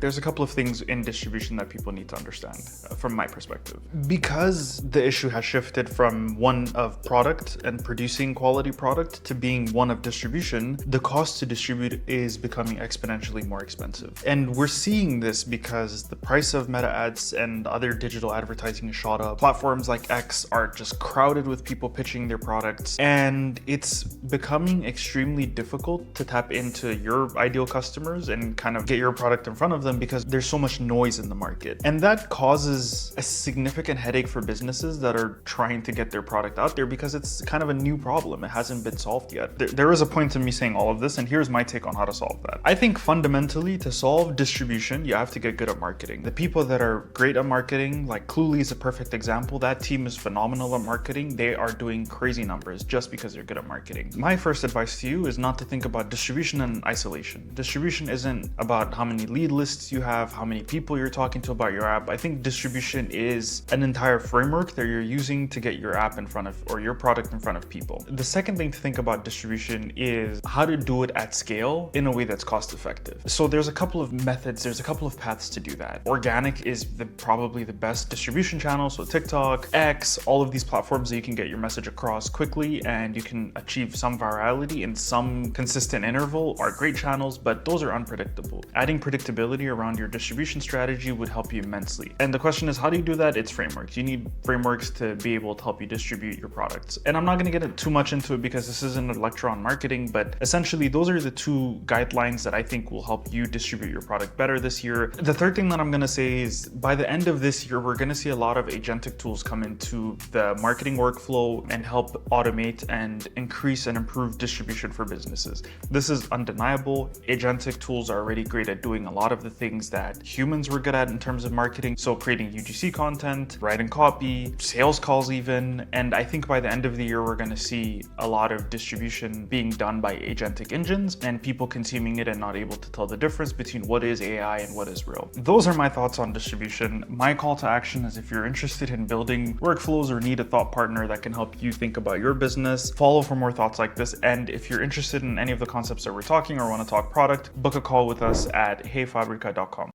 There's a couple of things in distribution that people need to understand from my perspective. Because the issue has shifted from one of product and producing quality product to being one of distribution, the cost to distribute is becoming exponentially more expensive. And we're seeing this because the price of meta ads and other digital advertising shot up. Platforms like X are just crowded with people pitching their products, and it's becoming extremely difficult to tap into your ideal customers and kind of get your product in front of them because there's so much noise in the market. And that causes a significant headache for businesses that are trying to get their product out there because it's kind of a new problem. It hasn't been solved yet. There is a point to me saying all of this, and here's my take on how to solve that. I think fundamentally, to solve distribution, you have to get good at marketing. The people that are great at marketing, like Cluely is a perfect example. That team is phenomenal at marketing. They are doing crazy numbers just because they're good at marketing. My first advice to you is not to think about distribution in isolation. Distribution isn't about how many lead lists you have, how many people you're talking to about your app. I think distribution is an entire framework that you're using to get your app in front of, or your product in front of people. The second thing to think about distribution is how to do it at scale in a way that's cost effective. So there's a couple of methods, there's a couple of paths to do that. Organic is probably the best distribution channel. So TikTok, X, all of these platforms that you can get your message across quickly and you can achieve some virality in some consistent interval are great channels, but those are unpredictable. Adding predictability around your distribution strategy would help you immensely. And the question is, how do you do that? It's frameworks. You need frameworks to be able to help you distribute your products. And I'm not going to get too much into it because this isn't a lecture on marketing, but essentially those are the two guidelines that I think will help you distribute your product better this year. The third thing that I'm going to say is by the end of this year, we're going to see a lot of agentic tools come into the marketing workflow and help automate and increase and improve distribution for businesses. This is undeniable. Agentic tools are already great at doing a lot of the things that humans were good at in terms of marketing. So creating UGC content, writing copy, sales calls even. And I think by the end of the year, we're going to see a lot of distribution being done by agentic engines and people consuming it and not able to tell the difference between what is AI and what is real. Those are my thoughts on distribution. My call to action is if you're interested in building workflows or need a thought partner that can help you think about your business, follow for more thoughts like this. And if you're interested in any of the concepts that we're talking or want to talk product, book a call with us at heyfabrica.com.